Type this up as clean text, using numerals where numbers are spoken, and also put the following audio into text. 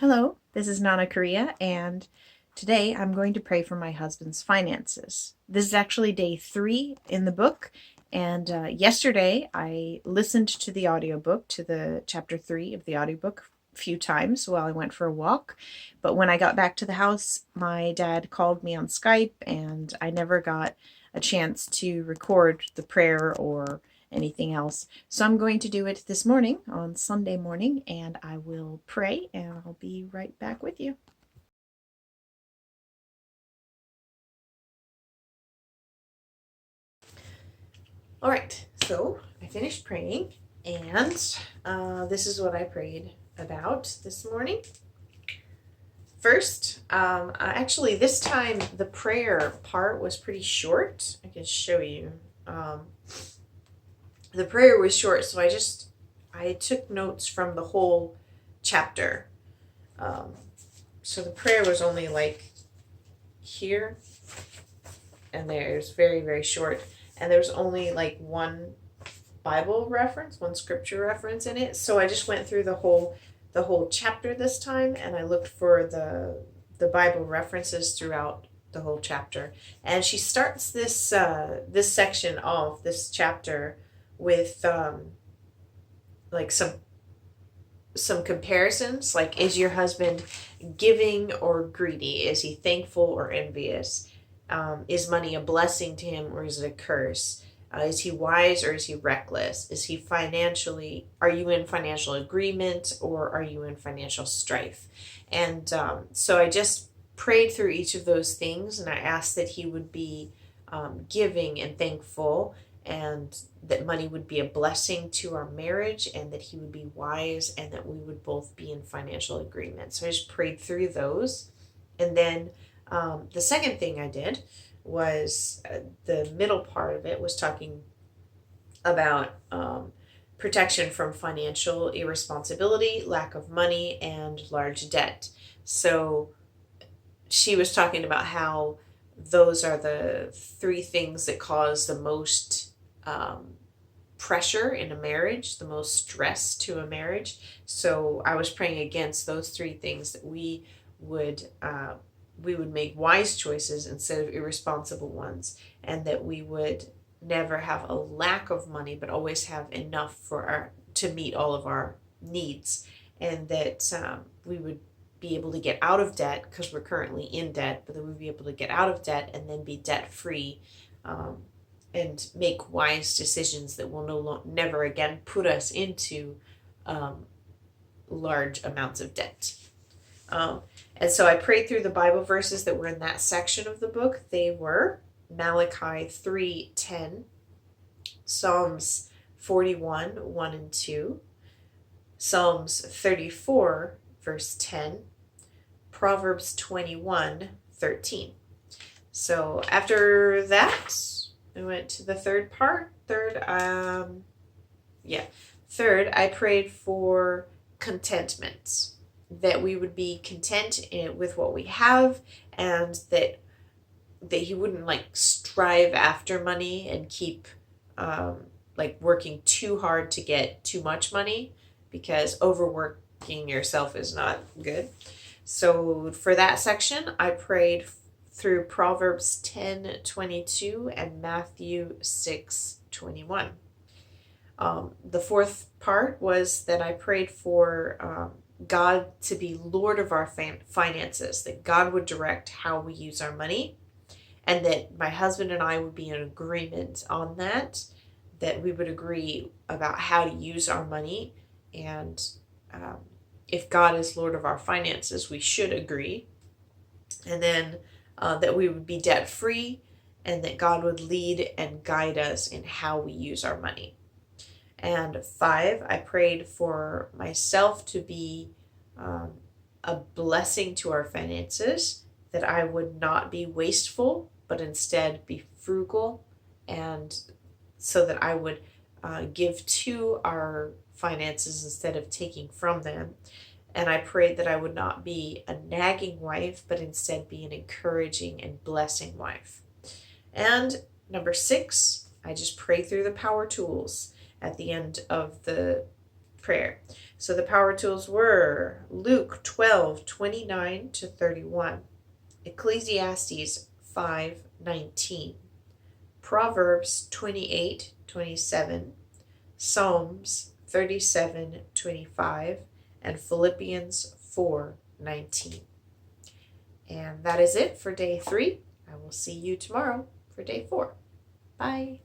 Hello, this is Nana Korea, and today I'm going to pray for my husband's finances. This is actually day 3 in the book, and yesterday I listened to the audiobook, to the chapter 3 of the audiobook a few times while I went for a walk. But when I got back to the house, my dad called me on Skype, and I never got a chance to record the prayer or anything else. So I'm going to do it this morning on Sunday morning, and I will pray and I'll be right back with you. All right, so I finished praying, and this is what I prayed about this morning. First, actually, this time the prayer part was pretty short. I can show you. The prayer was short, so I took notes from the whole chapter. So the prayer was only like here and there. It was very, very short. And there's only like one Bible reference, one scripture reference in it. So I just went through the whole chapter this time, and I looked for the Bible references throughout the whole chapter. And she starts this this section off, this chapter, with like some comparisons, like, is your husband giving or greedy? Is he thankful or envious? Is money a blessing to him or is it a curse? Is he wise or is he reckless? Are you in financial agreement or are you in financial strife? And so I just prayed through each of those things, and I asked that he would be giving and thankful, and that money would be a blessing to our marriage, and that he would be wise, and that we would both be in financial agreement. So I just prayed through those. And then the second thing I did was the middle part of it was talking about protection from financial irresponsibility, lack of money, and large debt. So she was talking about how those are the 3 things that cause the most pressure in a marriage, the most stress to a marriage. So I was praying against those 3 things, that we would make wise choices instead of irresponsible ones, and that we would never have a lack of money, but always have enough to meet all of our needs, and that we would be able to get out of debt, because we're currently in debt, but then we'd be able to get out of debt and then be debt free, and make wise decisions that will never again put us into large amounts of debt. And so I prayed through the Bible verses that were in that section of the book. They were Malachi 3:10, Psalms 41, 1 and 2, Psalms 34, verse 10, Proverbs 21, 13. So after that, I went to the third part. Third, I prayed for contentment, that we would be content with what we have, and that he wouldn't like strive after money and keep like working too hard to get too much money, because overworking yourself is not good. So for that section, I prayed through Proverbs 10:22 and Matthew 6:21. The fourth part was that I prayed for God to be Lord of our finances, that God would direct how we use our money, and that my husband and I would be in agreement on that, that we would agree about how to use our money. And if God is Lord of our finances, we should agree. And then that we would be debt free, and that God would lead and guide us in how we use our money. And 5, I prayed for myself to be a blessing to our finances, that I would not be wasteful, but instead be frugal, and so that I would give to our finances instead of taking from them. And I prayed that I would not be a nagging wife, but instead be an encouraging and blessing wife. And number 6, I just pray through the power tools at the end of the prayer. So the power tools were Luke 12:29-31, Ecclesiastes 5:19, Proverbs 28:27, Psalms 37:25, and Philippians 4:19. And that is it for day 3. I will see you tomorrow for day 4. Bye.